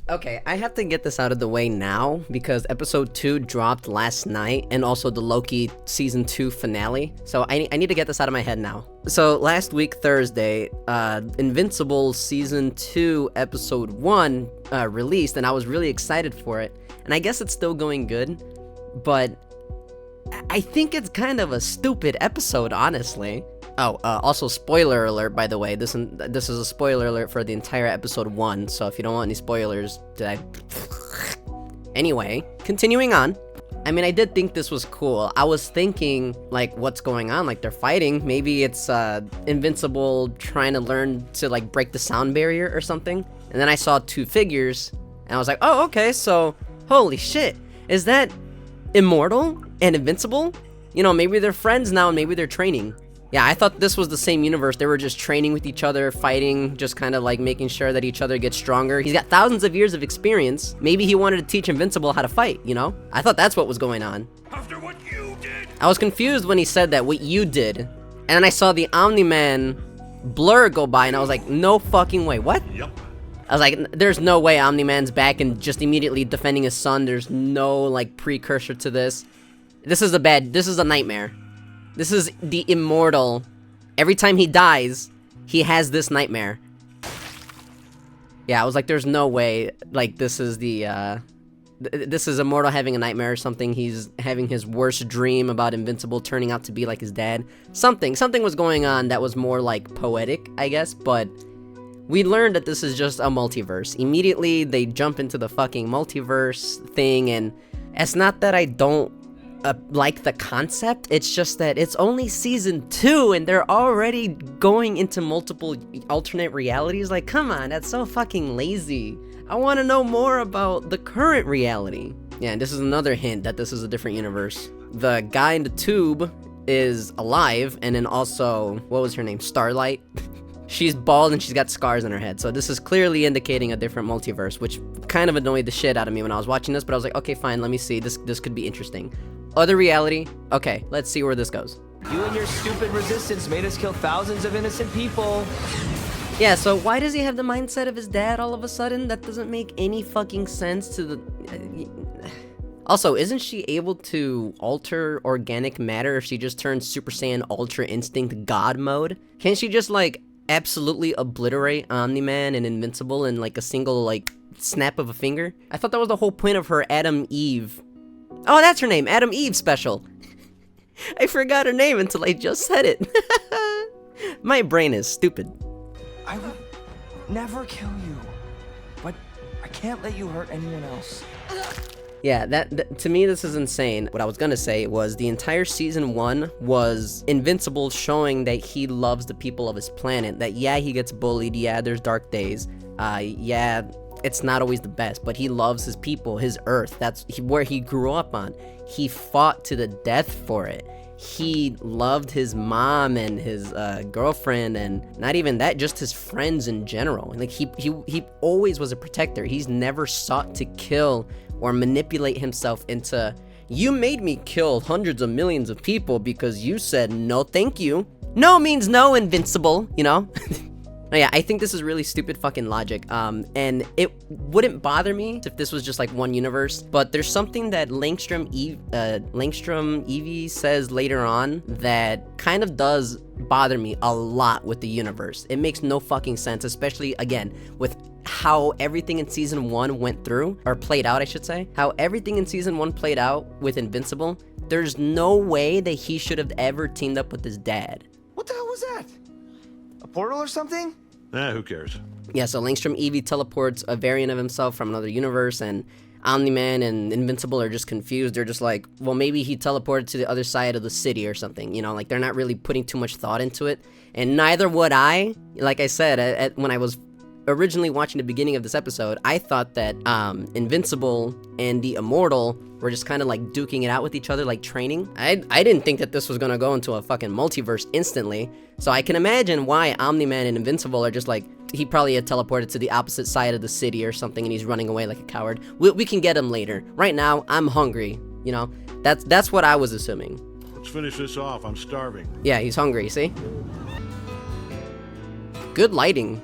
Okay, I have to get this out of the way now because episode 2 dropped last night and also the Loki season 2 finale. So I need to get this out of my head now. So last week, Thursday, Invincible season 2 episode 1 released, and I was really excited for it. And I guess it's still going good, but I think it's kind of a stupid episode, honestly. Oh, also spoiler alert, by the way. This is a spoiler alert for the entire episode 1, so if you don't want any spoilers, Anyway, continuing on. I mean, I did think this was cool. I was thinking, like, what's going on? Like, they're fighting. Maybe it's, Invincible trying to learn to, like, break the sound barrier or something. And then I saw 2 figures, and I was like, oh, okay, so, holy shit. Is that Immortal and Invincible? You know, maybe they're friends now, and maybe they're training. Yeah, I thought this was the same universe. They were just training with each other, fighting, just kind of like making sure that each other gets stronger. He's got thousands of years of experience. Maybe he wanted to teach Invincible how to fight, you know? I thought that's what was going on. After what you did. I was confused when he said that, what you did. And then I saw the Omni-man blur go by, and I was like, no fucking way. What? Yep. I was like, there's no way Omni-man's back and just immediately defending his son. There's no, like, precursor to this. This is a nightmare. This is the Immortal. Every time he dies, he has this nightmare. Yeah, I was like, there's no way, like, this is the, this is Immortal having a nightmare or something. He's having his worst dream about Invincible turning out to be like his dad. Something was going on that was more, like, poetic, I guess, but we learned that this is just a multiverse. Immediately, they jump into the fucking multiverse thing, and it's not that I don't like the concept, it's just that it's only season 2 and they're already going into multiple alternate realities. Like, come on, that's so fucking lazy. I want to know more about the current reality. Yeah, and this is another hint that this is a different universe. The guy in the tube is alive, and then also, what was her name? Starlight? She's bald and she's got scars on her head, so this is clearly indicating a different multiverse, which kind of annoyed the shit out of me when I was watching this, but I was like, okay, fine, let me see, this could be interesting. Other reality, okay, let's see where this goes. You and your stupid resistance made us kill thousands of innocent people. Yeah, so why does he have the mindset of his dad all of a sudden? That doesn't make any fucking sense to the... Also, isn't she able to alter organic matter if she just turns Super Saiyan Ultra Instinct God mode? Can't she just, like, absolutely obliterate Omni-Man and Invincible in, like, a single, like, snap of a finger? I thought that was the whole point of her Adam Eve. Oh, that's her name, Adam Eve special. I forgot her name until I just said it. My brain is stupid. I would never kill you, but I can't let you hurt anyone else. Yeah, that to me, this is insane. What I was gonna say was the entire season 1 was Invincible showing that he loves the people of his planet. That, yeah, he gets bullied. Yeah, there's dark days. Yeah, it's not always the best, but he loves his people, his Earth. That's where he grew up on. He fought to the death for it. He loved his mom and his girlfriend, and not even that, just his friends in general. Like, he always was a protector. He's never sought to kill or manipulate himself into, you made me kill hundreds of millions of people because you said no thank you. No means no, Invincible, you know? Yeah, I think this is really stupid fucking logic, and it wouldn't bother me if this was just like one universe, but there's something that Langstrom Evie says later on that kind of does bother me a lot with the universe. It makes no fucking sense, especially, again, with how everything in season 1 went through, or played out, I should say. How everything in season 1 played out with Invincible. There's no way that he should have ever teamed up with his dad. What the hell was that? A portal or something? Who cares? Yeah, so Langstrom Evie teleports a variant of himself from another universe, and Omni-Man and Invincible are just confused. They're just like, well, maybe he teleported to the other side of the city or something, you know? Like, they're not really putting too much thought into it, and neither would I. Like I said, when I was originally watching the beginning of this episode, I thought that Invincible and the Immortal were just kind of like duking it out with each other, like training. I didn't think that this was gonna go into a fucking multiverse instantly, so I can imagine why Omni-Man and Invincible are just like, he probably had teleported to the opposite side of the city or something and he's running away like a coward. We can get him later. Right now, I'm hungry, you know? That's what I was assuming. Let's finish this off, I'm starving. Yeah, he's hungry, see? Good lighting.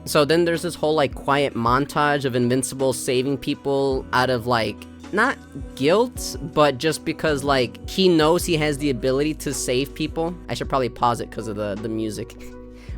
So then there's this whole like quiet montage of Invincible saving people out of like, not guilt, but just because like he knows he has the ability to save people. I should probably pause it because of the music.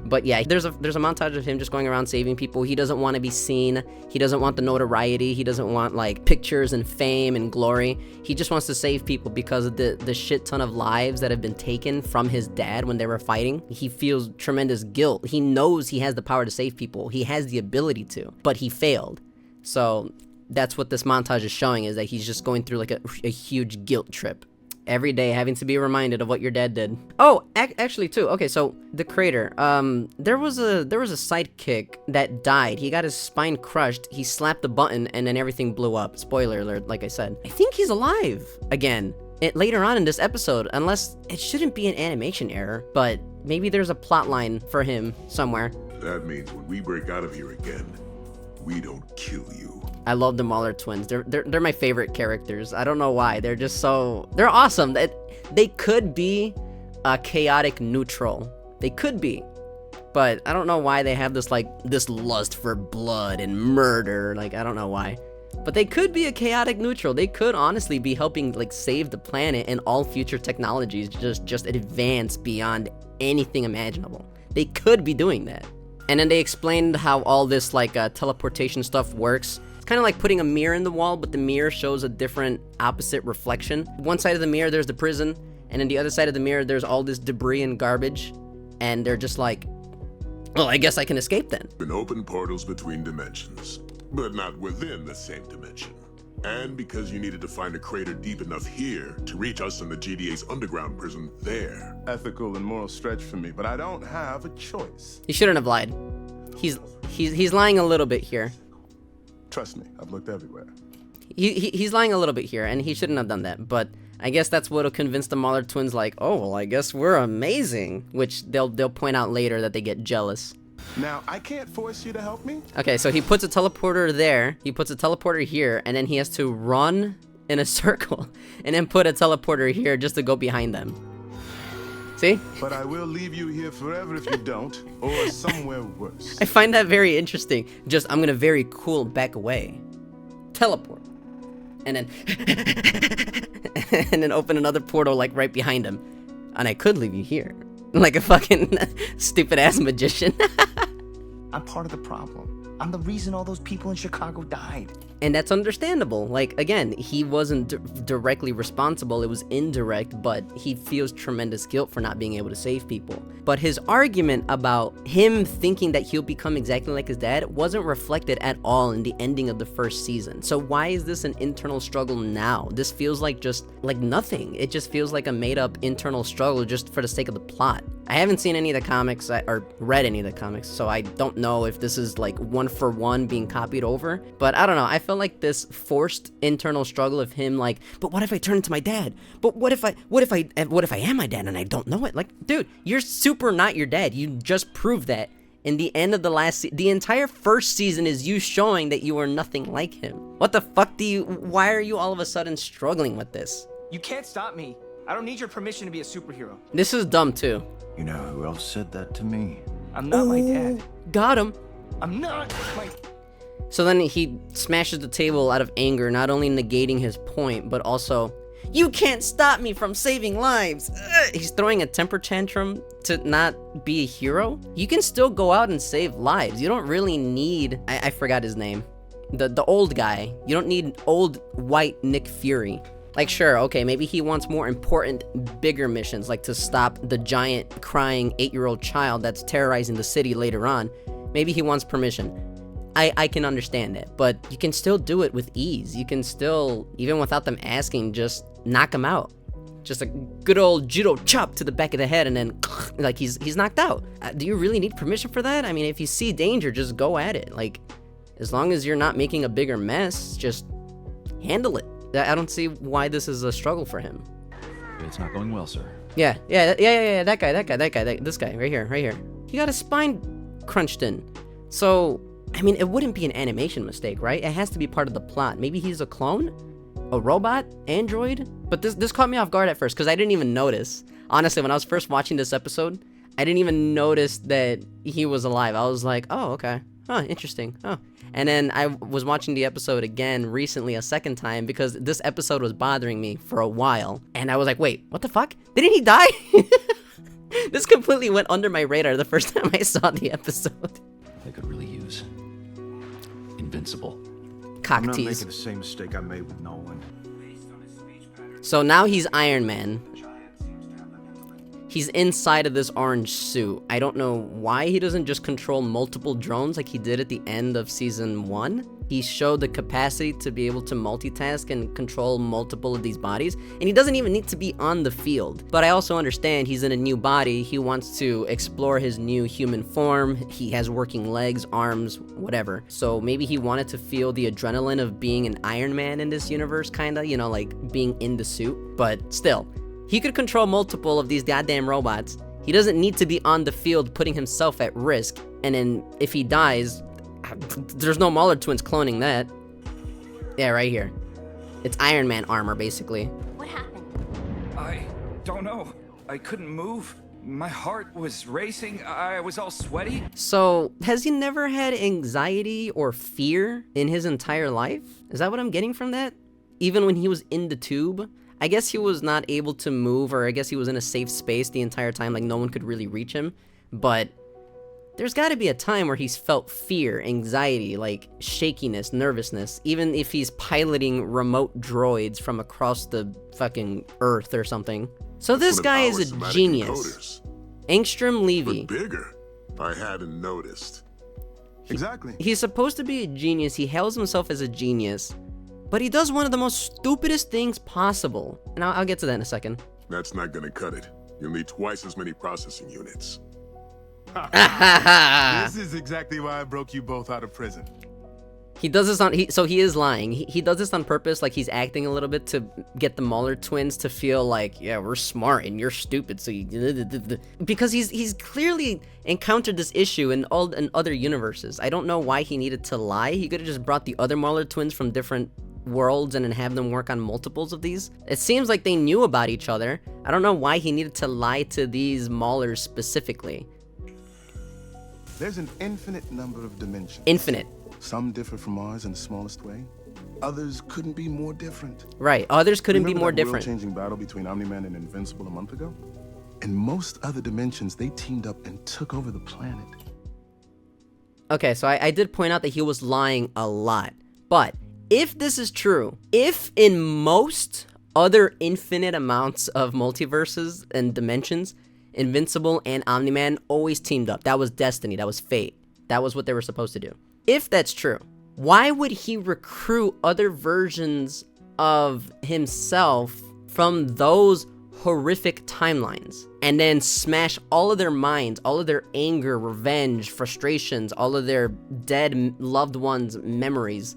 But yeah, there's a montage of him just going around saving people. He doesn't want to be seen. He doesn't want the notoriety. He doesn't want like pictures and fame and glory. He just wants to save people because of the shit ton of lives that have been taken from his dad when they were fighting. He feels tremendous guilt. He knows he has the power to save people. He has the ability to, but he failed. So that's what this montage is showing, is that he's just going through like a huge guilt trip. Every day having to be reminded of what your dad did. Oh, actually too. Okay, so the creator, there was a sidekick that died. He got his spine crushed. He slapped the button and then everything blew up. Spoiler alert, like I said. I think he's alive again. Later on in this episode, unless it shouldn't be an animation error, but maybe there's a plot line for him somewhere. That means when we break out of here again, we don't kill you. I love the Mauler twins. They're my favorite characters. I don't know why. They're just they're awesome. They could be a chaotic neutral. They could be. But I don't know why they have this lust for blood and murder. Like, I don't know why. But they could be a chaotic neutral. They could honestly be helping like save the planet and all future technologies just advance beyond anything imaginable. They could be doing that. And then they explained how all this like teleportation stuff works. Kind of like putting a mirror in the wall, but the mirror shows a different opposite reflection. One side of the mirror, there's the prison, and then the other side of the mirror, there's all this debris and garbage, and they're just like, well, I guess I can escape then. Can open portals between dimensions, but not within the same dimension. And because you needed to find a crater deep enough here to reach us in the GDA's underground prison there. Ethical and moral stretch for me, but I don't have a choice. He shouldn't have lied. He's lying a little bit here. Trust me, I've looked everywhere. He's lying a little bit here, and he shouldn't have done that, but I guess that's what'll convince the Mauler twins, like, oh, well, I guess we're amazing, which they'll point out later that they get jealous. Now, I can't force you to help me. Okay, so he puts a teleporter there, he puts a teleporter here, and then he has to run in a circle, and then put a teleporter here just to go behind them. See? But I will leave you here forever if you don't, or somewhere worse. I find that very interesting. I'm gonna very cool back away. Teleport. And then... and then open another portal, like, right behind him. And I could leave you here. Like a fucking stupid-ass magician. I'm part of the problem. I'm the reason all those people in Chicago died. And that's understandable. Like, again, he wasn't directly responsible. It was indirect, but he feels tremendous guilt for not being able to save people. But his argument about him thinking that he'll become exactly like his dad wasn't reflected at all in the ending of the first season. So why is this an internal struggle now? This feels like just like nothing. It just feels like a made-up internal struggle just for the sake of the plot. I haven't seen any of the comics or read any of the comics, so I don't know if this is like one for one being copied over. But I don't know. I feel like this forced internal struggle of him, like, but what if I turn into my dad? But what if I am my dad and I don't know it? Like, dude, you're super not your dad. You just proved that in the end of the the entire first season is you showing that you are nothing like him. What the fuck why are you all of a sudden struggling with this? You can't stop me. I don't need your permission to be a superhero. This is dumb too. You know who else said that to me? I'm not my dad. Got him. I'm not my... So then he smashes the table out of anger, not only negating his point, but also, you can't stop me from saving lives. Ugh. He's throwing a temper tantrum to not be a hero. You can still go out and save lives. You don't really need, I forgot his name, the old guy. You don't need old white Nick Fury. Like, sure, okay, maybe he wants more important, bigger missions, like to stop the giant, crying 8-year-old child that's terrorizing the city later on. Maybe he wants permission. I can understand it, but you can still do it with ease. You can still, even without them asking, just knock him out. Just a good old judo chop to the back of the head and then, like, he's knocked out. Do you really need permission for that? I mean, if you see danger, just go at it. Like, as long as you're not making a bigger mess, just handle it. I don't see why this is a struggle for him. It's not going well, sir. Yeah, that guy, this guy, right here. He got his spine crunched in. So, I mean, it wouldn't be an animation mistake, right? It has to be part of the plot. Maybe he's a clone? A robot? Android? But this caught me off guard at first, because I didn't even notice. Honestly, when I was first watching this episode, I didn't even notice that he was alive. I was like, oh, okay. Huh, interesting. Oh. And then I was watching the episode again recently a second time because this episode was bothering me for a while. And I was like, wait, what the fuck? Didn't he die? This completely went under my radar the first time I saw the episode. They could really use Invincible. Cock I'm not tease. making the same mistake I made with Nolan. So now he's Iron Man. He's inside of this orange suit. I don't know why he doesn't just control multiple drones like he did at the end of season 1. He showed the capacity to be able to multitask and control multiple of these bodies, and he doesn't even need to be on the field. But I also understand he's in a new body. He wants to explore his new human form. He has working legs, arms, whatever. So maybe he wanted to feel the adrenaline of being an Iron Man in this universe, kinda, you know, like being in the suit. But still, he could control multiple of these goddamn robots. He doesn't need to be on the field putting himself at risk. And then if he dies, there's no Mauler twins cloning that. Yeah, right here. It's Iron Man armor, basically. What happened? I don't know. I couldn't move. My heart was racing. I was all sweaty. So, has he never had anxiety or fear in his entire life? Is that what I'm getting from that? Even when he was in the tube? I guess he was not able to move, or I guess he was in a safe space the entire time, like no one could really reach him. But there's gotta be a time where he's felt fear, anxiety, like shakiness, nervousness, even if he's piloting remote droids from across the fucking Earth or something. So this One of guy our is a somatic genius. encoders. Angstrom Levy. But bigger. I hadn't noticed. Exactly. He's supposed to be a genius, he hails himself as a genius, but he does one of the most stupidest things possible. And I'll get to that in a second. That's not gonna cut it. You'll need twice as many processing units. This is exactly why I broke you both out of prison. He does this on, so he is lying. He does this on purpose, like he's acting a little bit to get the Mauler twins to feel like, yeah, we're smart and you're stupid, so because he's clearly encountered this issue in other universes. I don't know why he needed to lie. He could have just brought the other Mauler twins from different worlds and then have them work on multiples of these. It seems like they knew about each other. I don't know why he needed to lie to these Maulers specifically. There's an infinite number of dimensions. Infinite. Some differ from ours in the smallest way. Others couldn't be more different. Right, others couldn't be Remember more that different. world-changing battle between Omni-man and Invincible a month ago? In most other dimensions, they teamed up and took over the planet. Okay, so I did point out that he was lying a lot. But if this is true, if in most other infinite amounts of multiverses and dimensions, Invincible and Omni-Man always teamed up. That was destiny, that was fate. That was what they were supposed to do. If that's true, why would he recruit other versions of himself from those horrific timelines and then smash all of their minds, all of their anger, revenge, frustrations, all of their dead loved ones' memories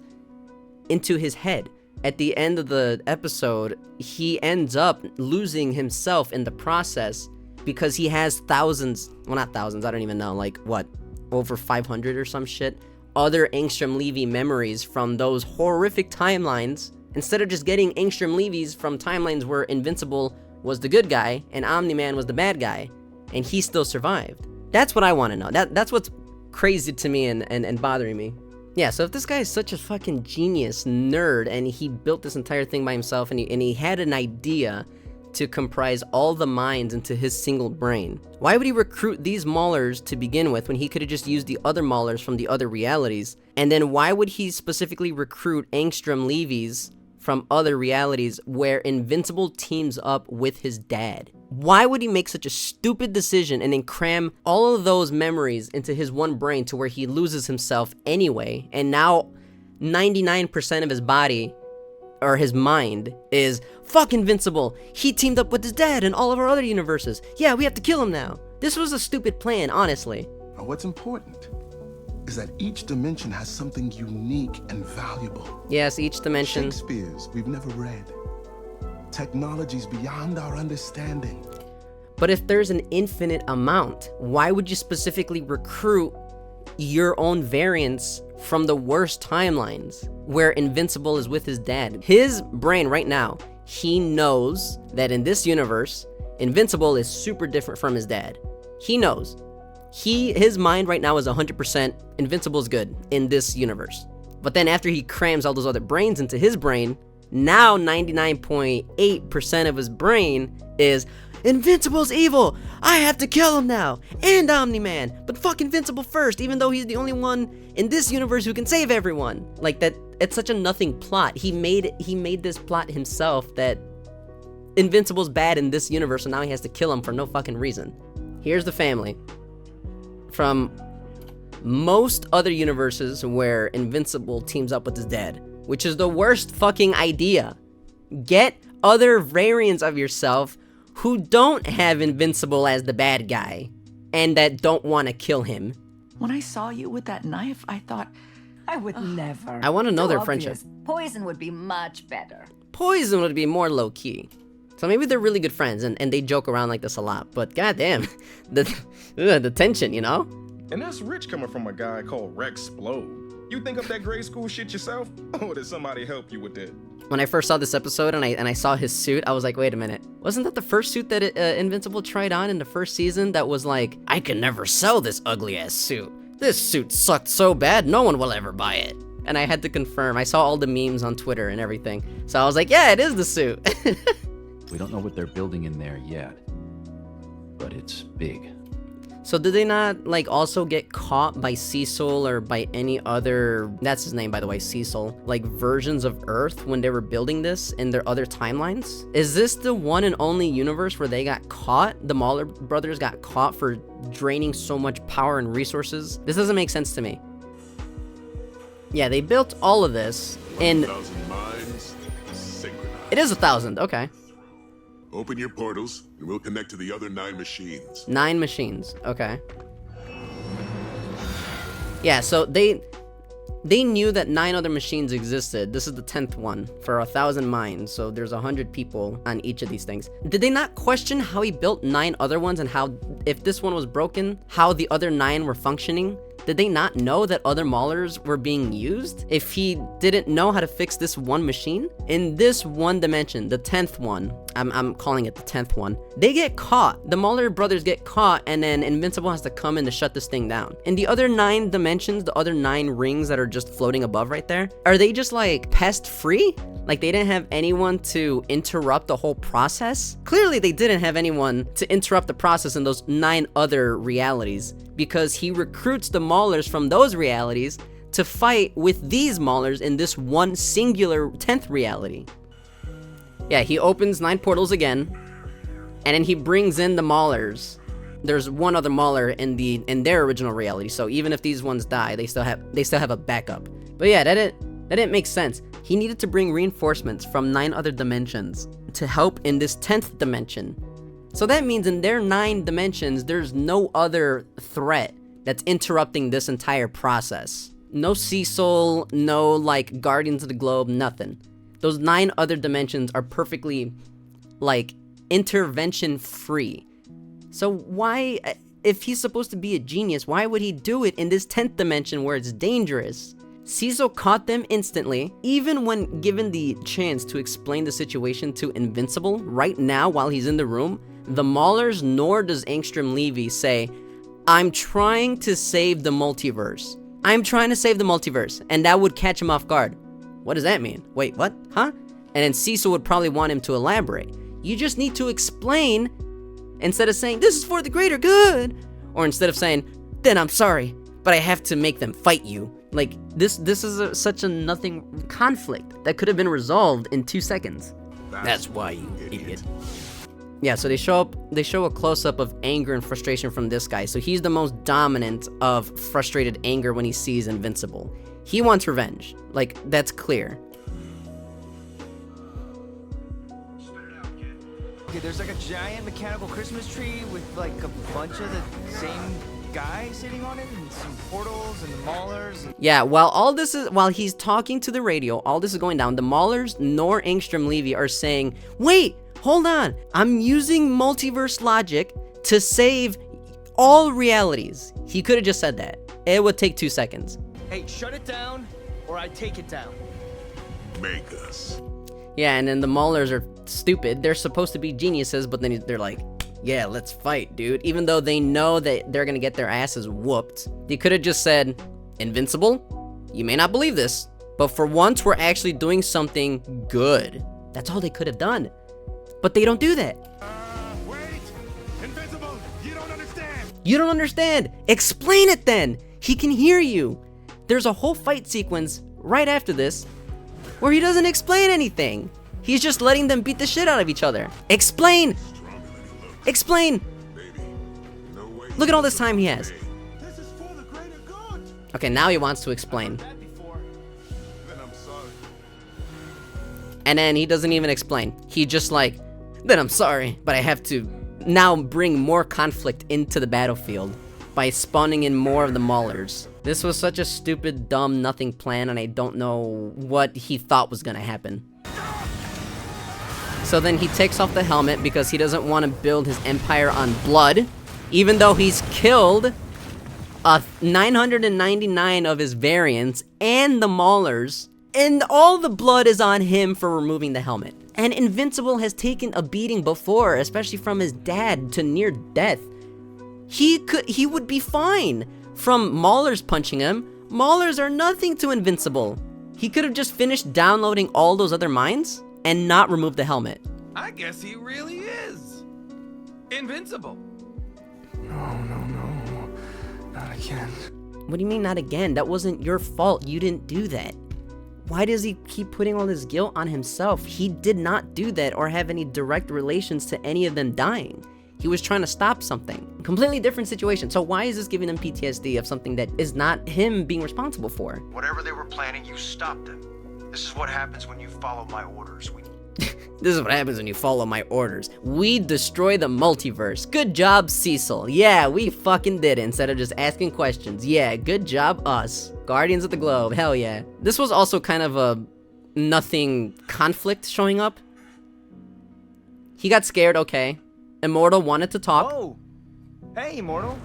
into his head? At the end of the episode, he ends up losing himself in the process because he has thousands, well, not thousands, I don't even know, like what, over 500 or some shit, other Angstrom Levy memories from those horrific timelines, instead of just getting Angstrom Levy's from timelines where Invincible was the good guy and Omni-Man was the bad guy, and he still survived. That's what I want to know. That's what's crazy to me and bothering me. Yeah, so if this guy is such a fucking genius nerd and he built this entire thing by himself and he had an idea to comprise all the minds into his single brain, why would he recruit these Maulers to begin with when he could have just used the other Maulers from the other realities? And then why would he specifically recruit Angstrom Levy's from other realities where Invincible teams up with his dad? Why would he make such a stupid decision and then cram all of those memories into his one brain to where he loses himself anyway, and now 99% of his body or his mind is, fuck Invincible, he teamed up with his dad in all of our other universes, yeah, we have to kill him now. This was a stupid plan, honestly. Now, what's important is that each dimension has something unique and valuable. Yes, each dimension. Shakespeare's we've never read. Technologies beyond our understanding. But if there's an infinite amount, why would you specifically recruit your own variants from the worst timelines where Invincible is with his dad? His brain right now, he knows that in this universe, Invincible is super different from his dad. He knows. His mind right now is 100% Invincible is good in this universe. But then after he crams all those other brains into his brain, now 99.8% of his brain is Invincible's evil. I have to kill him now. And Omni-Man. But fuck Invincible first, even though he's the only one in this universe who can save everyone. Like that, it's such a nothing plot. He made this plot himself that Invincible's bad in this universe, so now he has to kill him for no fucking reason. Here's the family. From most other universes where Invincible teams up with his dad, which is the worst fucking idea. Get other variants of yourself who don't have Invincible as the bad guy and that don't want to kill him. When I saw you with that knife, I thought, I would never. I want to know Too their obvious. friendship. Poison would be much better. Poison would be more low-key. So maybe they're really good friends and they joke around like this a lot. But goddamn, the tension, you know? And that's rich coming from a guy called Rexplode. You think up that grade school shit yourself? Or did somebody help you with that? When I first saw this episode and I saw his suit, I was like, wait a minute. Wasn't that the first suit that Invincible tried on in the first season that was like, I can never sell this ugly-ass suit. This suit sucked so bad, no one will ever buy it. And I had to confirm. I saw all the memes on Twitter and everything. So I was like, yeah, it is the suit. We don't know what they're building in there yet, but it's big. So did they not, like, also get caught by Cecil or by any other, that's his name, by the way, Cecil, like, versions of Earth when they were building this in their other timelines? Is this the one and only universe where they got caught? The Mauler brothers got caught for draining so much power and resources? This doesn't make sense to me. Yeah, they built all of this in... 1,000 minds synchronized. It is 1,000, okay. Open your portals, and we'll connect to the other 9 machines. 9 machines, okay. Yeah, so they knew that 9 other machines existed. This is the 10th one for 1,000 minds, so there's 100 people on each of these things. Did they not question how he built 9 other ones and how, if this one was broken, how the other 9 were functioning? Did they not know that other Maulers were being used? If he didn't know how to fix this one machine? In this one dimension, the 10th one, I'm calling it the 10th one, they get caught. The Mauler brothers get caught, and then Invincible has to come in to shut this thing down. In the other 9 dimensions, the other 9 rings that are just floating above right there, are they just like pest-free? Like they didn't have anyone to interrupt the whole process? Clearly they didn't have anyone to interrupt the process in those 9 other realities, because he recruits the Maulers from those realities to fight with these Maulers in this one singular 10th reality. Yeah, he opens 9 portals again, and then he brings in the Maulers. There's one other Mauler in their original reality, so even if these ones die, they still have a backup. But yeah, that didn't make sense. He needed to bring reinforcements from 9 other dimensions to help in this 10th dimension. So that means in their 9 dimensions, there's no other threat that's interrupting this entire process. No Cecil, no like Guardians of the Globe, nothing. Those 9 other dimensions are perfectly like intervention free. So why, if he's supposed to be a genius, why would he do it in this 10th dimension where it's dangerous? Cecil caught them instantly, even when given the chance to explain the situation to Invincible right now while he's in the room. The Maulers, nor does Angstrom Levy say, I'm trying to save the multiverse. I'm trying to save the multiverse, and that would catch him off guard. What does that mean? Wait, what? Huh? And then Cecil would probably want him to elaborate. You just need to explain instead of saying, this is for the greater good. Or instead of saying, then I'm sorry, but I have to make them fight you. Like, this is such a nothing conflict that could have been resolved in 2 seconds. That's why, you idiot. Yeah, so they show a close-up of anger and frustration from this guy. So he's the most dominant of frustrated anger when he sees Invincible. He wants revenge. Like, that's clear. Okay, there's like a giant mechanical Christmas tree with like a bunch of the same guy sitting on it, and some portals and the Maulers. Yeah, while he's talking to the radio, all this is going down, the Maulers nor Angstrom Levy are saying, wait, hold on, I'm using multiverse logic to save all realities. He could have just said that. It would take 2 seconds. Hey, shut it down, or I take it down. Make us. Yeah, and then the Maulers are stupid. They're supposed to be geniuses, but then they're like, yeah, let's fight, dude. Even though they know that they're gonna get their asses whooped. They could have just said, Invincible, you may not believe this, but for once we're actually doing something good. That's all they could have done. But they don't do that. Wait! Invincible! You don't understand! You don't understand. Explain it then. He can hear you. There's a whole fight sequence right after this where he doesn't explain anything. He's just letting them beat the shit out of each other. Explain. Explain. Look at all this time he has. This is for the greater good! Okay, now he wants to explain. That before. Then I'm sorry. And then he doesn't even explain. He just like, then I'm sorry, but I have to now bring more conflict into the battlefield by spawning in more of the Maulers. This was such a stupid, dumb, nothing plan, and I don't know what he thought was gonna happen. So then he takes off the helmet because he doesn't want to build his empire on blood, even though he's killed 999 of his variants and the Maulers, and all the blood is on him for removing the helmet. And Invincible has taken a beating before, especially from his dad to near death. He would be fine from Maulers punching him. Maulers are nothing to Invincible. He could have just finished downloading all those other mines and not remove the helmet. I guess he really is invincible. No, not again. What do you mean not again? That wasn't your fault. You didn't do that. Why does he keep putting all this guilt on himself? He did not do that or have any direct relations to any of them dying. He was trying to stop something. Completely different situation. So why is this giving him PTSD of something that is not him being responsible for? Whatever they were planning, you stopped them. This is what happens when you follow my orders. This is what happens when you follow my orders. We destroy the multiverse. Good job, Cecil. Yeah, we fucking did it instead of just asking questions. Yeah, good job, us. Guardians of the Globe, hell yeah. This was also kind of a nothing conflict showing up. He got scared, okay. Immortal wanted to talk. Oh, hey, Immortal.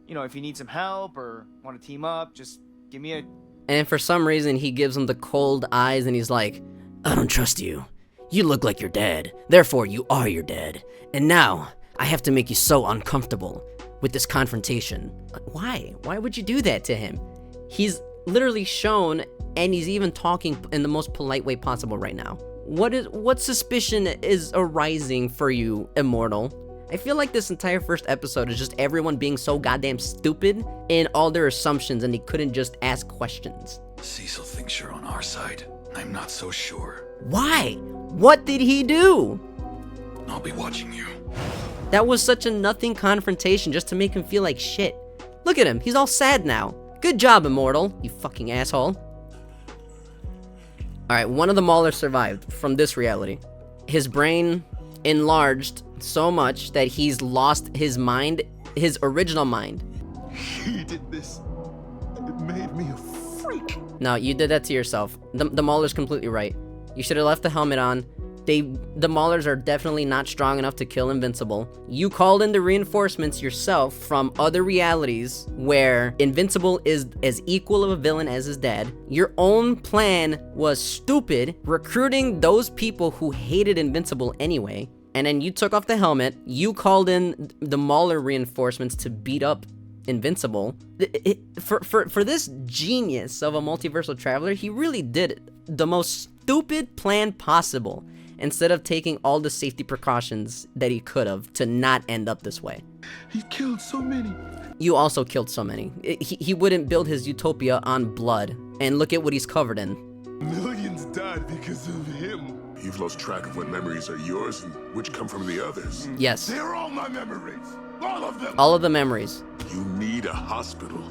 You know, if you need some help or want to team up, just give me a... And for some reason, he gives him the cold eyes and he's like, I don't trust you. You look like you're dead. Therefore, you are your dad. And now, I have to make you so uncomfortable with this confrontation. Why? Why would you do that to him? He's literally shown, and he's even talking in the most polite way possible right now. What suspicion is arising for you, Immortal? I feel like this entire first episode is just everyone being so goddamn stupid in all their assumptions, and they couldn't just ask questions. Cecil thinks you're on our side. I'm not so sure. Why? What did he do? I'll be watching you. That was such a nothing confrontation just to make him feel like shit. Look at him, he's all sad now. Good job, Immortal, you fucking asshole. Alright, one of the Maulers survived from this reality. His brain enlarged so much that he's lost his mind, his original mind. He did this. It made me a freak. No, you did that to yourself. The Mauler's completely right. You should have left the helmet on. The Maulers are definitely not strong enough to kill Invincible. You called in the reinforcements yourself from other realities where Invincible is as equal of a villain as his dad. Your own plan was stupid, recruiting those people who hated Invincible anyway. And then you took off the helmet. You called in the Mauler reinforcements to beat up Invincible. For this genius of a multiversal traveler, he really did the most stupid plan possible instead of taking all the safety precautions that he could have to not end up this way. He killed so many. You also killed so many. He wouldn't build his utopia on blood, and look at what he's covered in. Millions died because of him. You've lost track of what memories are yours and which come from the others. Yes. They're all my memories. All of them. All of the memories. You need a hospital.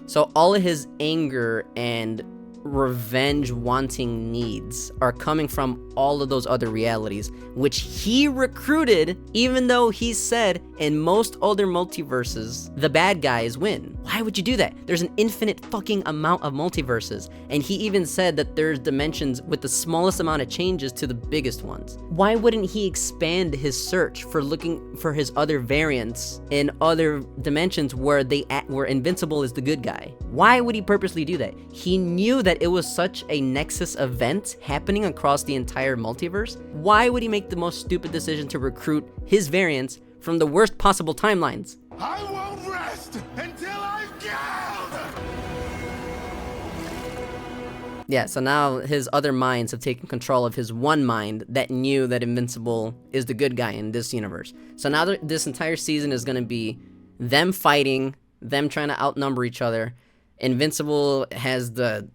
So all of his anger and revenge wanting needs are coming from all of those other realities, which he recruited, even though he said in most other multiverses the bad guys win. Why would you do that? There's an infinite fucking amount of multiverses, and he even said that there's dimensions with the smallest amount of changes to the biggest ones. Why wouldn't he expand his search for looking for his other variants in other dimensions where Invincible is the good guy? Why would he purposely do that? He knew that it was such a nexus event happening across the entire multiverse. Why would he make the most stupid decision to recruit his variants from the worst possible timelines. I won't rest until I've killed! Yeah, so now his other minds have taken control of his one mind that knew that Invincible is the good guy in this universe. So now this entire season is going to be them fighting, them trying to outnumber each other. Invincible has the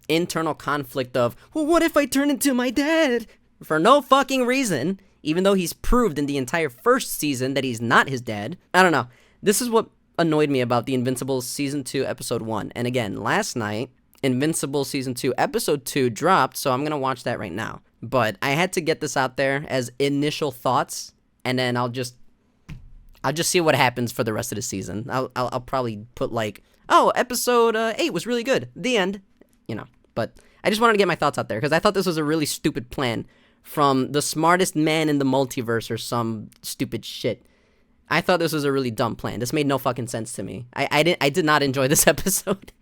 internal conflict of, well, what if I turn into my dad? For no fucking reason, even though he's proved in the entire first season that he's not his dad. I don't know. This is what annoyed me about the Invincible Season 2, Episode 1. And again, last night, Invincible Season 2, Episode 2 dropped, so I'm going to watch that right now. But I had to get this out there as initial thoughts, and then I'll just see what happens for the rest of the season. I'll probably put like, oh, Episode 8 was really good. The end. You know, but I just wanted to get my thoughts out there, because I thought this was a really stupid plan from the smartest man in the multiverse or some stupid shit. I thought this was a really dumb plan. This made no fucking sense to me. I did not enjoy this episode.